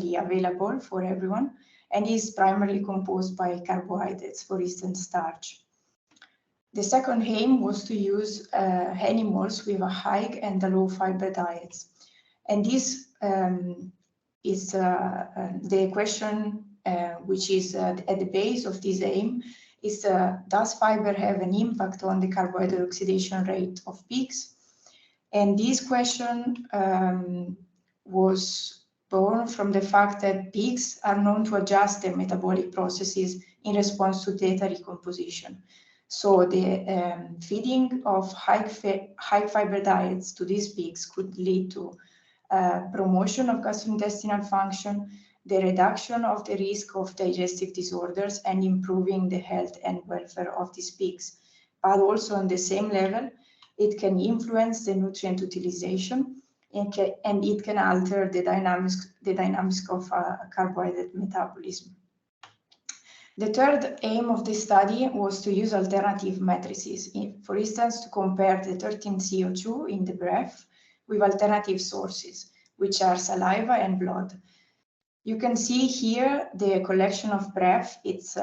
universally available for everyone and is primarily composed by carbohydrates, for instance, starch. The second aim was to use animals with a high and a low fiber diets. And this is the question which is at the base of this aim is, does fiber have an impact on the carbohydrate oxidation rate of pigs? And this question was born from the fact that pigs are known to adjust their metabolic processes in response to data recomposition. So the feeding of high fiber diets to these pigs could lead to promotion of gastrointestinal function, the reduction of the risk of digestive disorders, and improving the health and welfare of these pigs. But also on the same level, it can influence the nutrient utilization and it can alter the dynamics of carbohydrate metabolism. The third aim of the study was to use alternative matrices, for instance, to compare the 13CO2 in the breath with alternative sources, which are saliva and blood. You can see here the collection of breath. It's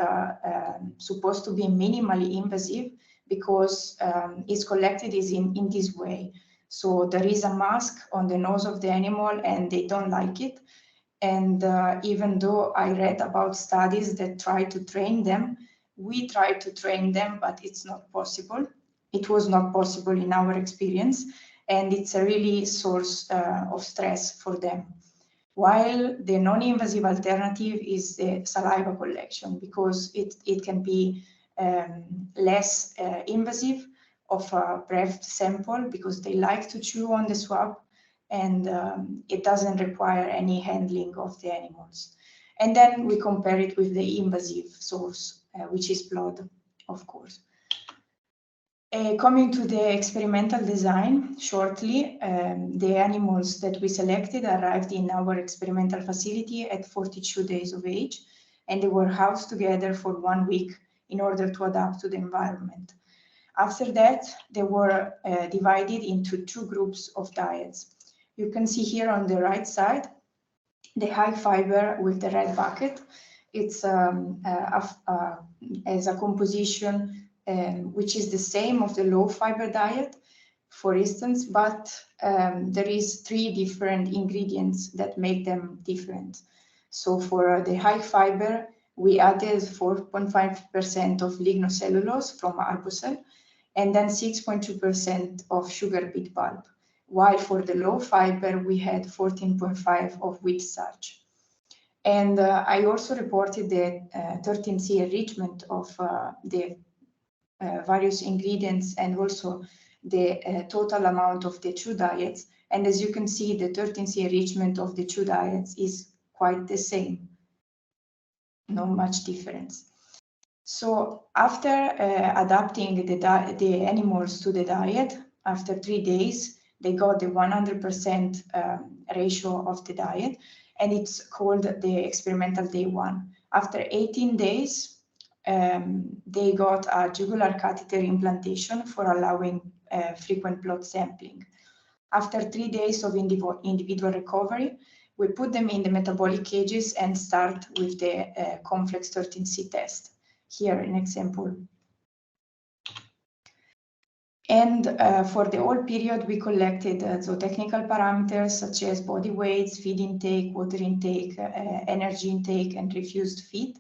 supposed to be minimally invasive because it's collected in this way. So there is a mask on the nose of the animal and they don't like it. And even though I read about studies that try to train them, we try to train them, but it's not possible. It was not possible in our experience, and it's a really source of stress for them. While the non-invasive alternative is the saliva collection, because it can be less invasive of a breath sample because they like to chew on the swab, and it doesn't require any handling of the animals. And then we compare it with the invasive source, which is blood, of course. Coming to the experimental design shortly, the animals that we selected arrived in our experimental facility at 42 days of age, and they were housed together for 1 week in order to adapt to the environment. After that, they were divided into 2 groups of diets. You can see here on the right side, the high fiber with the red bucket. It's as a composition which is the same of the low fiber diet, for instance, but there is 3 different ingredients that make them different. So for the high fiber, we added 4.5% of lignocellulose from arbocell, and then 6.2% of sugar beet pulp, while for the low fiber, we had 14.5% of wheat starch. And I also reported the 13C enrichment of the various ingredients and also the total amount of the 2 diets. And as you can see, the 13C enrichment of the 2 diets is quite the same, not much difference. So after adapting the animals to the diet, after 3 days, they got the 100% ratio of the diet, and it's called the experimental day 1. After 18 days, they got a jugular catheter implantation for allowing frequent blood sampling. After 3 days of individual recovery, we put them in the metabolic cages and start with the complex 13C test. Here, an example. And for the whole period, we collected zootechnical parameters such as body weights, feed intake, water intake, energy intake, and refused feed,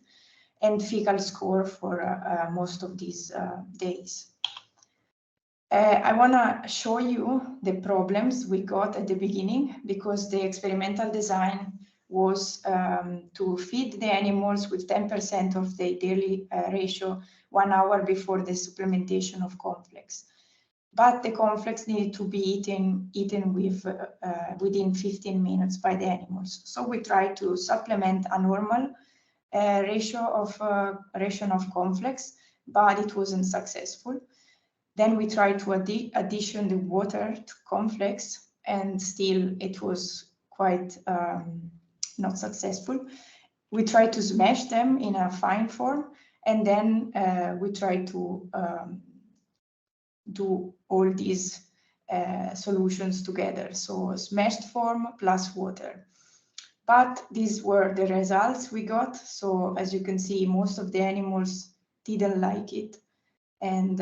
and fecal score for most of these days. I want to show you the problems we got at the beginning, because the experimental design was to feed the animals with 10% of the daily ratio 1 hour before the supplementation of complex. But the complex needed to be eaten within 15 minutes by the animals. So we tried to supplement a normal ration of complex, but it wasn't successful. Then we tried to addition the water to complex, and still it was quite not successful. We tried to smash them in a fine form, and then we tried to do all these solutions together. So smashed form plus water. But these were the results we got. So as you can see, most of the animals didn't like it. And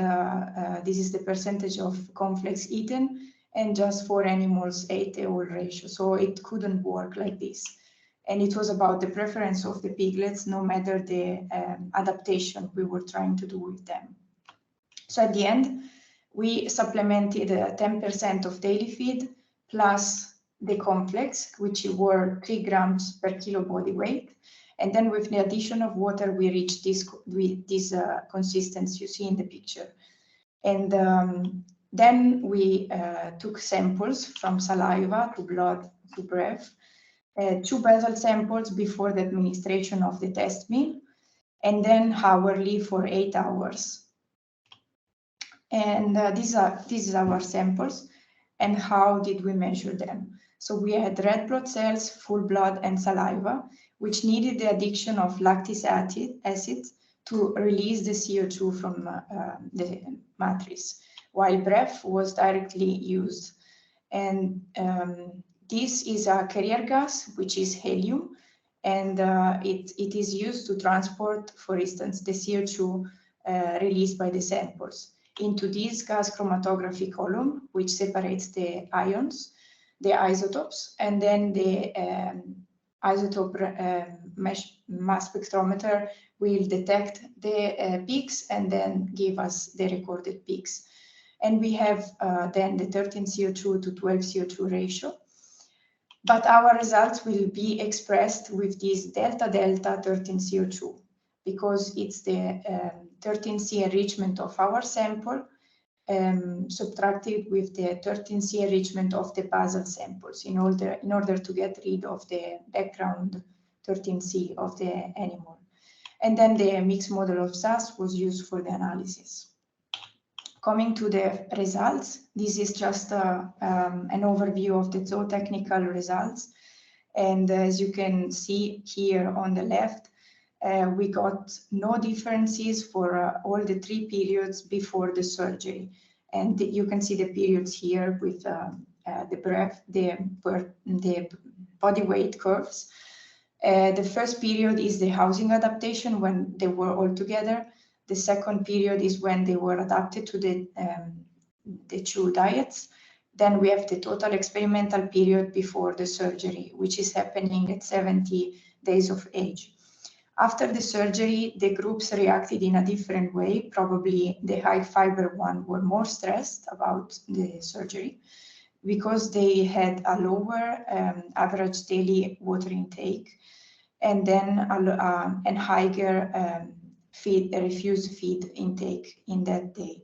this is the percentage of cornflakes eaten, and just 4 animals ate the whole ratio. So it couldn't work like this. And it was about the preference of the piglets, no matter the adaptation we were trying to do with them. So at the end, we supplemented 10% of daily feed plus the complex, which were 3 grams per kilo body weight. And then with the addition of water, we reached this consistency you see in the picture. And then we took samples from saliva to blood to breath, 2 basal samples before the administration of the test meal, and then hourly for 8 hours. And these are our samples. And how did we measure them? So we had red blood cells, full blood, and saliva, which needed the addition of lactic acid to release the CO2 from the matrix, while breath was directly used. And this is a carrier gas, which is helium, and it is used to transport, for instance, the CO2 released by the samples into this gas chromatography column, which separates the ions, the isotopes, and then the isotope mass spectrometer will detect the peaks and then give us the recorded peaks. And we have then the 13 CO2 to 12 CO2 ratio. But our results will be expressed with this delta 13 CO2, because it's the 13C enrichment of our sample subtracted with the 13C enrichment of the basal samples in order to get rid of the background 13C of the animal. And then the mixed model of SAS was used for the analysis. Coming to the results, this is just an overview of the zootechnical results. And as you can see here on the left, we got no differences for all the 3 periods before the surgery. And you can see the periods here with the breath, the body weight curves. The first period is the housing adaptation when they were all together. The second period is when they were adapted to the 2 diets. Then we have the total experimental period before the surgery, which is happening at 70 days of age. After the surgery, the groups reacted in a different way. Probably the high fiber one were more stressed about the surgery because they had a lower average daily water intake, and then a higher refused feed intake in that day.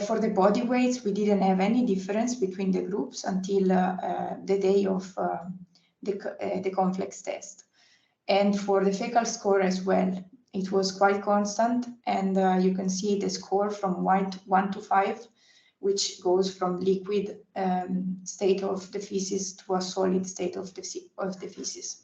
For the body weights, we didn't have any difference between the groups until the day of the complex test. And for the fecal score as well, it was quite constant. And you can see the score from 1 to 5, which goes from liquid state of the feces to a solid state of the feces.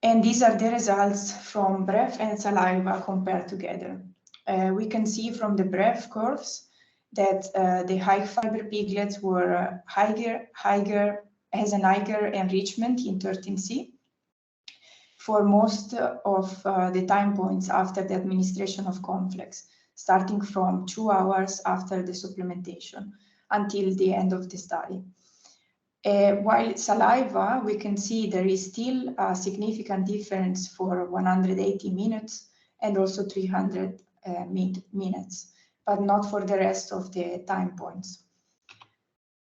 And these are the results from breath and saliva compared together. We can see from the breath curves that the high fiber piglets were has an higher enrichment in 13C for most of the time points after the administration of cornflakes, starting from 2 hours after the supplementation until the end of the study. While saliva, we can see there is still a significant difference for 180 minutes and also 300 minutes, but not for the rest of the time points.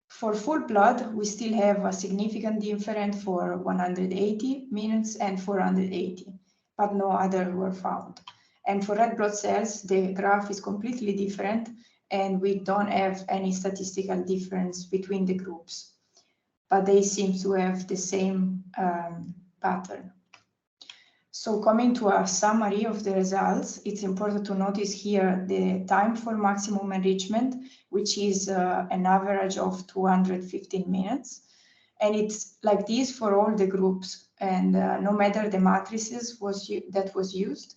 For full blood, we still have a significant difference for 180 minutes and 480, but no other were found. And for red blood cells, the graph is completely different, and we don't have any statistical difference between the groups, but they seem to have the same pattern. So coming to a summary of the results, it's important to notice here the time for maximum enrichment, which is an average of 215 minutes. And it's like this for all the groups. And no matter the matrices that was used,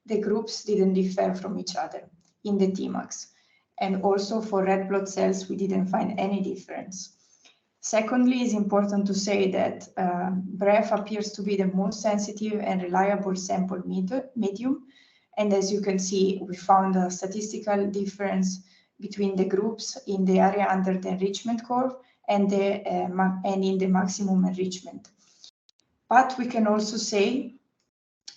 the groups didn't differ from each other in the Tmax. And also for red blood cells, we didn't find any difference. Secondly, it's important to say that BREF appears to be the most sensitive and reliable sample medium. And as you can see, we found a statistical difference between the groups in the area under the enrichment curve and in the maximum enrichment. But we can also say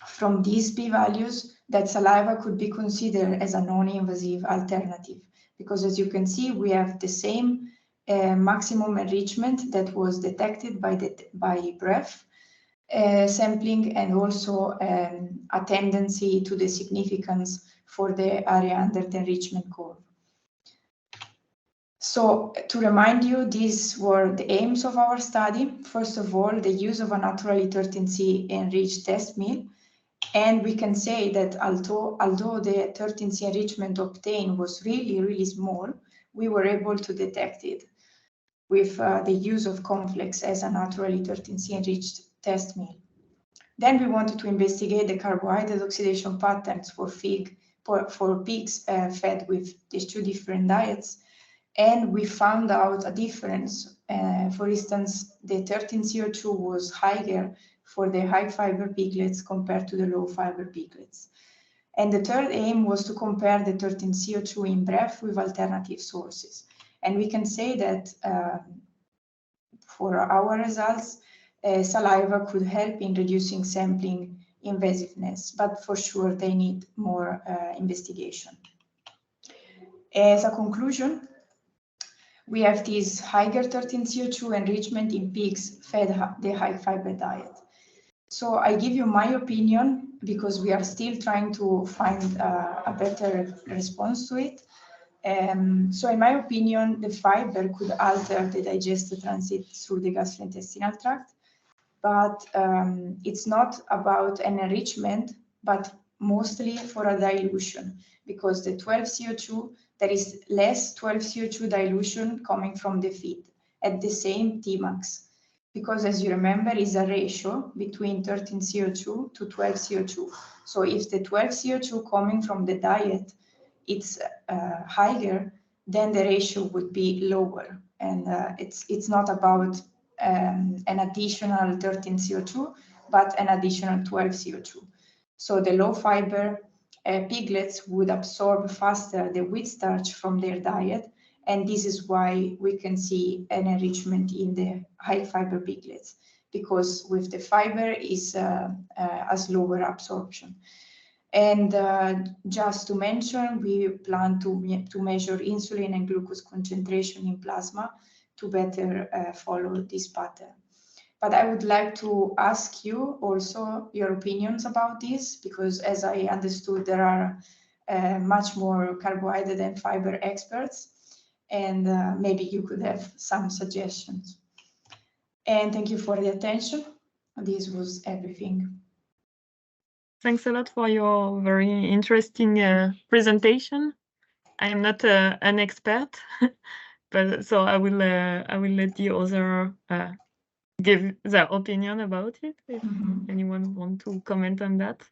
from these p-values that saliva could be considered as a non-invasive alternative, because as you can see, we have the same maximum enrichment that was detected by BREF sampling, and also a tendency to the significance for the area under the enrichment curve. So to remind you, these were the aims of our study. First of all, the use of a naturally 13C enriched test meal. And we can say that although the 13C enrichment obtained was really small, we were able to detect it with the use of complex as a naturally 13C enriched test meal. Then we wanted to investigate the carbohydrate oxidation patterns for pigs fed with these two different diets. And we found out a difference. For instance, the 13CO2 was higher for the high fiber piglets compared to the low fiber piglets. And the third aim was to compare the 13CO2 in BREF with alternative sources. And we can say that for our results, saliva could help in reducing sampling invasiveness, but for sure they need more investigation. As a conclusion, we have this higher 13CO2 enrichment in pigs fed the high fiber diet. So I give you my opinion because we are still trying to find a better response to it. So in my opinion, the fiber could alter the digestive transit through the gastrointestinal tract, but it's not about an enrichment, but mostly for a dilution, because the 12CO2, there is less 12CO2 dilution coming from the feed at the same Tmax, because as you remember, is a ratio between 13CO2 to 12CO2. So if the 12CO2 coming from the diet, it's higher, then the ratio would be lower. And it's not about an additional 13CO2, but an additional 12CO2. So the low fiber piglets would absorb faster the wheat starch from their diet, and this is why we can see an enrichment in the high fiber piglets, because with the fiber is a slower absorption. And just to mention, we plan to measure insulin and glucose concentration in plasma to better follow this pattern. But I would like to ask you also your opinions about this, because as I understood, there are much more carbohydrate and fiber experts, and maybe you could have some suggestions. And thank you for the attention. This was everything. Thanks a lot for your very interesting presentation. I am not an expert, but so I will let the other give their opinion about it. If anyone want to comment on that,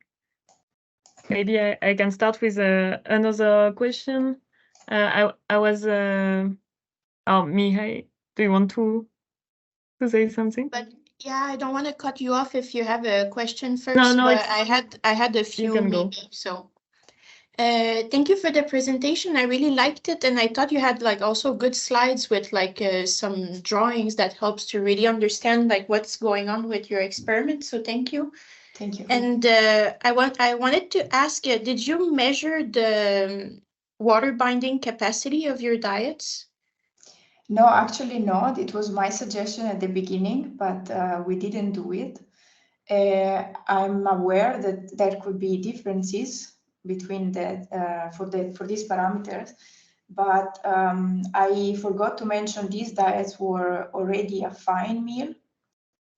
maybe I can start with another question. I was Mihai, do you want to say something? But yeah, I don't want to cut you off if you have a question first. No, but I had a few. You can go. So thank you for the presentation. I really liked it, and I thought you had like also good slides with like some drawings that helps to really understand like what's going on with your experiment. So thank you. Thank you. And I wanted to ask you, did you measure the water binding capacity of your diets? No, actually not. It was my suggestion at the beginning, but we didn't do it. I'm aware that there could be differences between for these parameters, but I forgot to mention these diets were already a fine meal,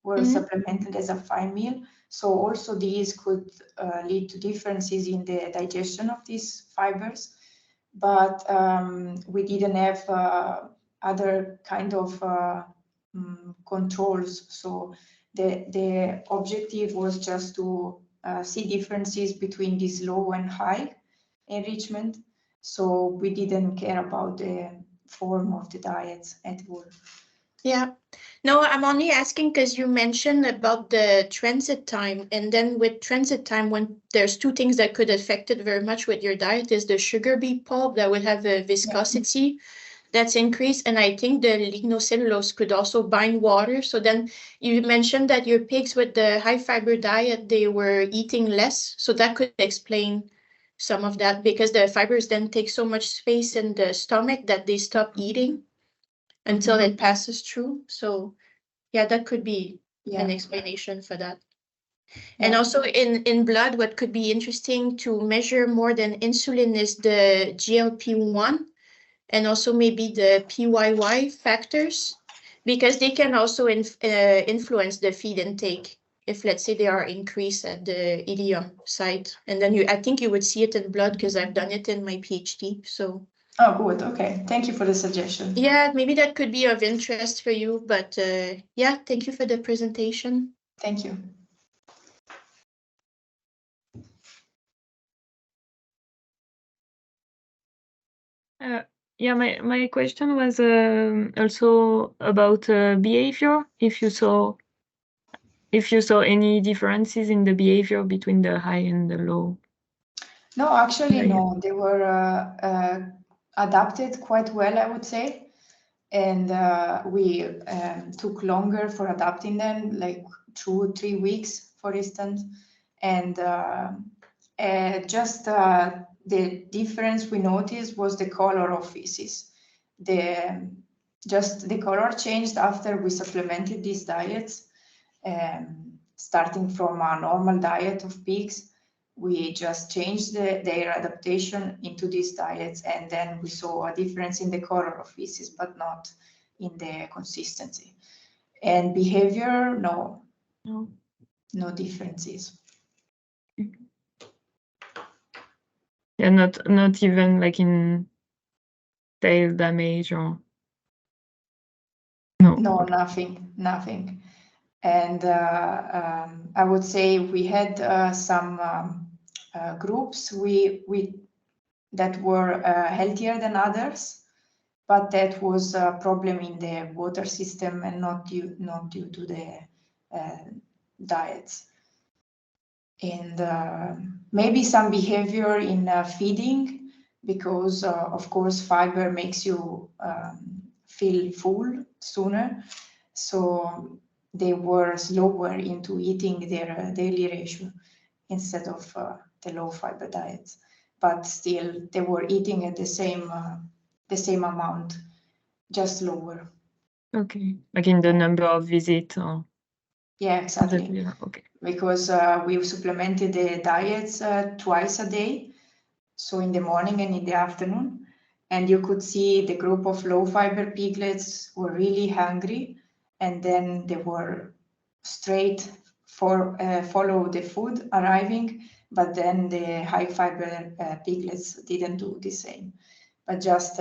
were supplemented as a fine meal. So also these could lead to differences in the digestion of these fibers, but we didn't have other kind of controls. So the objective was just to see differences between this low and high enrichment. So we didn't care about the form of the diets at all. Yeah. No, I'm only asking because you mentioned about the transit time, and then with transit time, when there's two things that could affect it very much with your diet is the sugar beet pulp that would have a viscosity that's increased, and I think the lignocellulose could also bind water. So then you mentioned that your pigs with the high fiber diet, they were eating less, so that could explain some of that, because the fibers then take so much space in the stomach that they stop eating until it passes through. So yeah, that could be an explanation for that. And also in blood, what could be interesting to measure more than insulin is the GLP-1 and also maybe the PYY factors, because they can also influence the feed intake if, let's say, they are increased at the ileum site. And then I think you would see it in blood because I've done it in my PhD. So. Oh, good. Okay. Thank you for the suggestion. Yeah, maybe that could be of interest for you, but yeah, thank you for the presentation. Thank you. Yeah, my question was also about behavior. If you saw any differences in the behavior between the high and the low. No, actually, no. They were adapted quite well, I would say. And we took longer for adapting them, like 2-3 weeks, for instance. And just the difference we noticed was the color of feces. Just the color changed after we supplemented these diets. Starting from a normal diet of pigs, we just changed their adaptation into these diets, and then we saw a difference in the color of feces, but not in the consistency. And behavior, no differences. Yeah, not even like in tail damage or no. No, nothing. And I would say we had some groups that were healthier than others, but that was a problem in the water system and not due to the diets. And maybe some behavior in feeding, because of course fiber makes you feel full sooner. So they were slower into eating their daily ratio instead of the low fiber diets, but still they were eating at the same amount, just lower. Okay, like in the number of visits or. Yeah, exactly. Yeah, okay. Because we supplemented the diets twice a day, so in the morning and in the afternoon, and you could see the group of low fiber piglets were really hungry, and then they were straight for follow the food arriving, but then the high fiber piglets didn't do the same, but just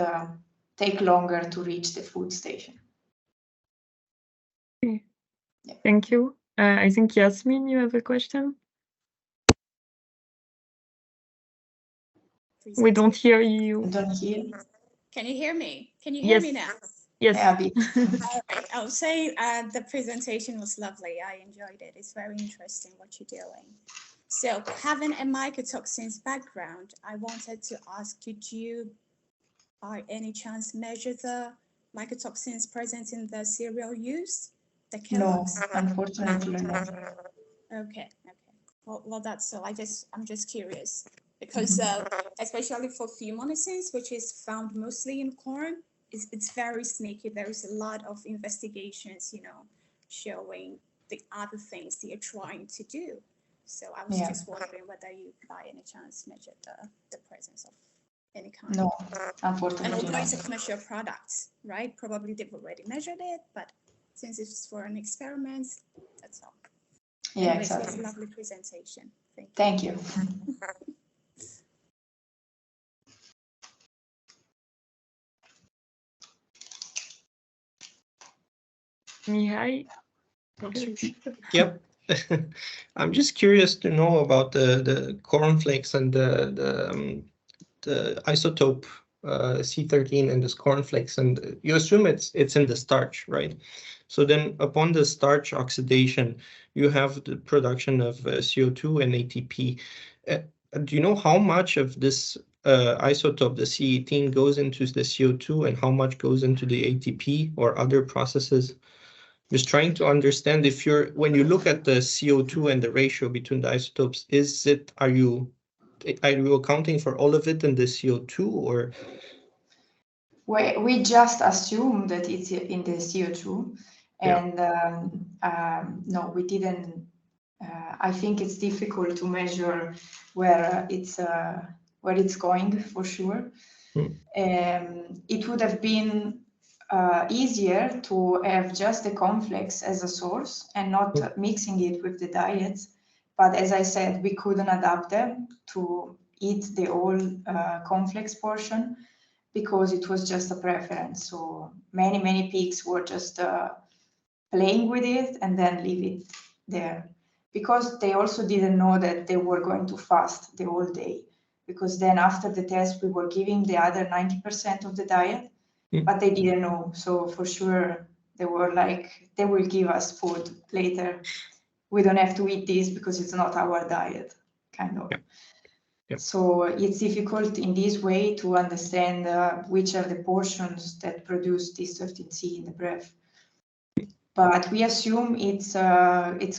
take longer to reach the food station. Okay. Yeah. Thank you. I think Yasmin, you have a question? We don't hear you. Don't hear. Can you hear me? Can you hear me now? Yes. I'll say the presentation was lovely. I enjoyed it. It's very interesting what you're doing. So having a mycotoxins background, I wanted to ask, did you by any chance measure the mycotoxins present in the cereal used? The Kellogg's? No, unfortunately not. Okay. Well, that's so. I'm just curious because especially for fumonisins, which is found mostly in corn, it's very sneaky. There is a lot of investigations, showing the other things they are trying to do. So I was just wondering whether you by any chance measured the presence of any kind. No, unfortunately and although not. it's a commercial product, right? Probably they've already measured it, but since it's for an experiment, that's all. Yeah, Anyways, exactly. It's a lovely presentation. Thank you. Mihai? Yep. I'm just curious to know about the cornflakes and the isotope C13 in this cornflakes, and you assume it's in the starch, right? So then upon the starch oxidation, you have the production of CO2 and ATP. Do you know how much of this isotope, the C18, goes into the CO2 and how much goes into the ATP or other processes? Just trying to understand if when you look at the CO2 and the ratio between the isotopes, are you accounting for all of it in the CO2, or? We just assume that it's in the CO2, and no, we didn't. I think it's difficult to measure where it's going for sure. It would have been easier to have just the cornflakes as a source and not mixing it with the diets. But as I said, we couldn't adapt them to eat the whole cornflakes portion because it was just a preference. So many pigs were just playing with it and then leave it there, because they also didn't know that they were going to fast the whole day. Because then after the test, we were giving the other 90% of the diet, but they didn't know. So for sure, they were like, they will give us food later. We don't have to eat this because it's not our diet, kind of. So it's difficult in this way to understand which are the portions that produce this 13C in the breath. But we assume it's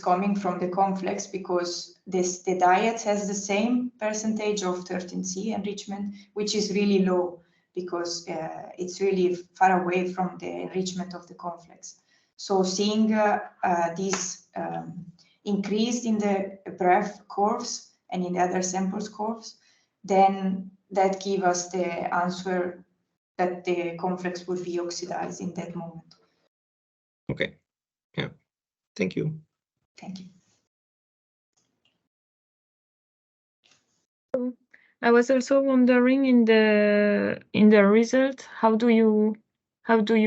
coming from the cornflakes because the diet has the same percentage of 13C enrichment, which is really low because it's really far away from the enrichment of the cornflakes. So seeing this increase in the breath curves and in the other samples curves, then that gives us the answer that the cornflakes would be oxidized in that moment. Okay. Yeah. Thank you. Thank you. I was also wondering in the result, how do you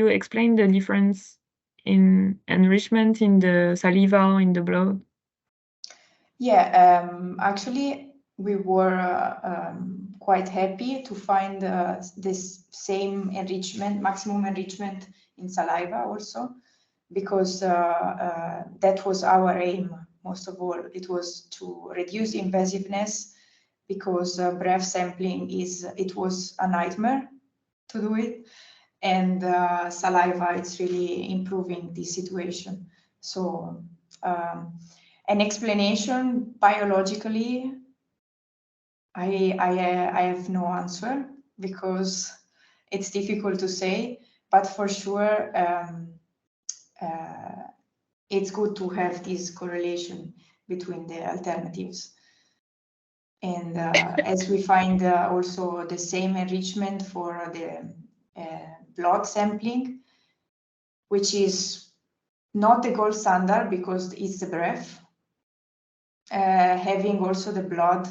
explain the difference in enrichment in the saliva or in the blood? Yeah, actually, we were quite happy to find this same enrichment, maximum enrichment in saliva also, because that was our aim. Most of all, it was to reduce invasiveness, because breath sampling it was a nightmare to do it, and saliva, it's really improving the situation. So an explanation biologically, I have no answer because it's difficult to say, but for sure it's good to have this correlation between the alternatives. And as we find also the same enrichment for the blood sampling, which is not the gold standard because it's the breath. Having also the blood,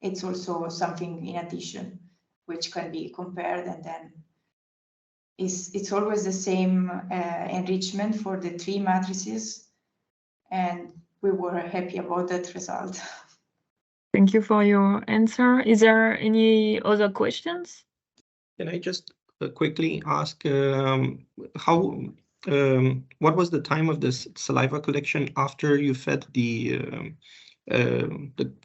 it's also something in addition, which can be compared, and then it's always the same enrichment for the 3 matrices, and we were happy about that result. Thank you for your answer. Is there any other questions? Can I just quickly ask what was the time of this saliva collection after you fed the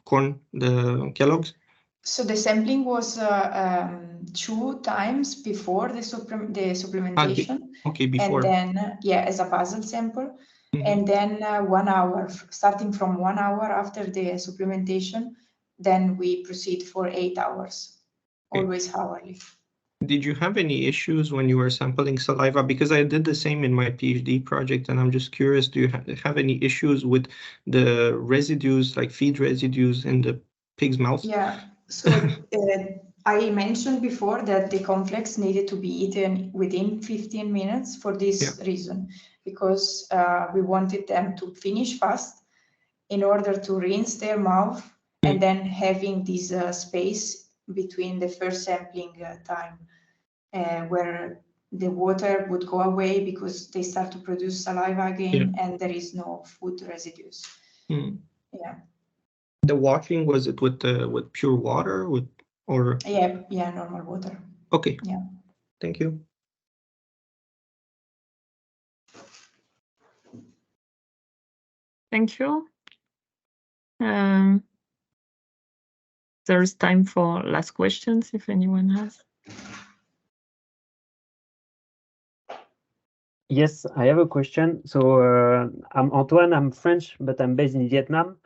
corn, the Kellogg's? So the sampling was 2 times before the supplementation. Okay, before. And then, as a puzzle sample. And then 1 hour, starting from 1 hour after the supplementation, then we proceed for 8 hours, always hourly. Did you have any issues when you were sampling saliva? Because I did the same in my PhD project, and I'm just curious, do you have any issues with the residues, like feed residues in the pig's mouth? Yeah, so I mentioned before that the cornflakes needed to be eaten within 15 minutes for this reason, because we wanted them to finish fast in order to rinse their mouth and then having this space between the first sampling time where the water would go away because they start to produce saliva again and there is no food residues. Yeah. The washing, was it with pure water or? Yeah, normal water. Okay. Yeah. Thank you. Thank you. There's time for last questions if anyone has. Yes, I have a question. So I'm Antoine, I'm French, but I'm based in Vietnam.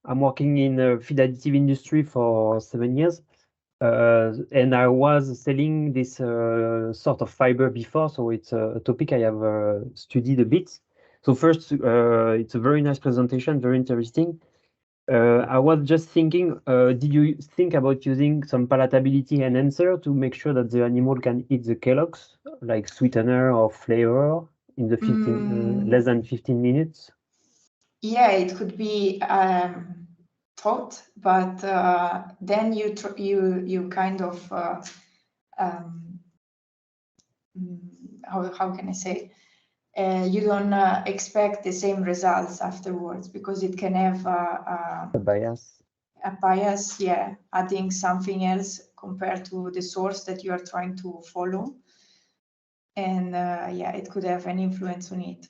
I'm working in the feed additive industry for 7 years. And I was selling this sort of fiber before, so it's a topic I have studied a bit. So first, it's a very nice presentation, very interesting. I was just thinking, did you think about using some palatability enhancer to make sure that the animal can eat the Kellogg's, like sweetener or flavor, in the 15 less than 15 minutes? Yeah, it could be thought, but then you kind of how can I say? You don't expect the same results afterwards because it can have A bias. a bias, yeah, adding something else compared to the source that you are trying to follow. And yeah, it could have an influence on it.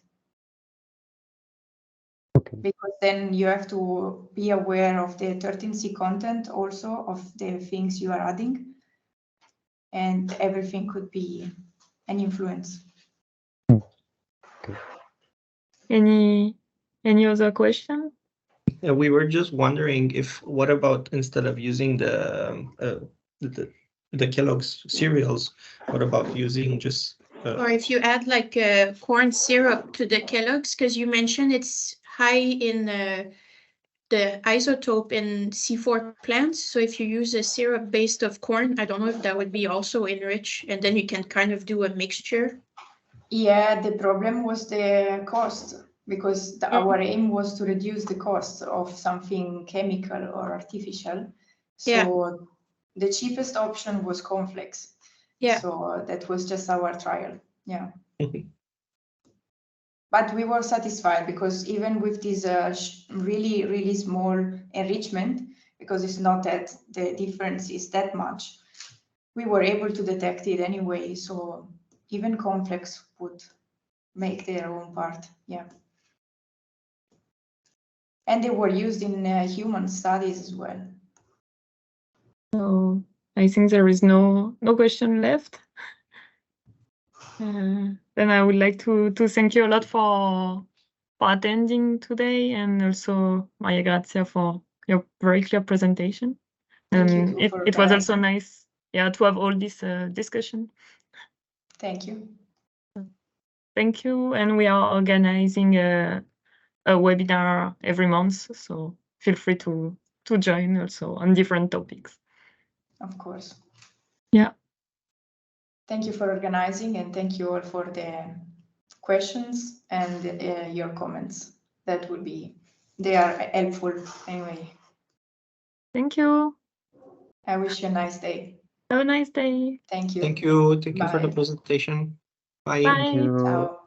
Okay. Because then you have to be aware of the 13C content also of the things you are adding. And everything could be an influence. Okay. Any other question? Yeah, we were just wondering if what about instead of using the Kellogg's cereals, what about using just Or if you add like corn syrup to the Kellogg's, because you mentioned it's high in the isotope in C4 plants. So if you use a syrup based of corn, I don't know if that would be also enriched, and then you can kind of do a mixture. Yeah, the problem was the cost because our aim was to reduce the cost of something chemical or artificial. So the cheapest option was cornflakes. Yeah. So that was just our trial. Yeah. But we were satisfied because even with this really, really small enrichment, because it's not that the difference is that much, we were able to detect it anyway. So even cornflakes would make their own part. Yeah. And they were used in human studies as well. So I think there is no question left. Then I would like to thank you a lot for attending today, and also Maria Grazia for your very clear presentation. Thank And you for it was also organizing. nice, yeah, to have all this discussion. Thank you. Thank you. And we are organizing a webinar every month, so feel free to join also on different topics. Of course. Yeah. Thank you for organizing, and thank you all for the questions and your comments. That would be, they are helpful anyway. Thank you. I wish you a nice day. Have a nice day. Thank you. Thank you. Thank you for the Bye. presentation. Bye. Bye. Thank you. Ciao.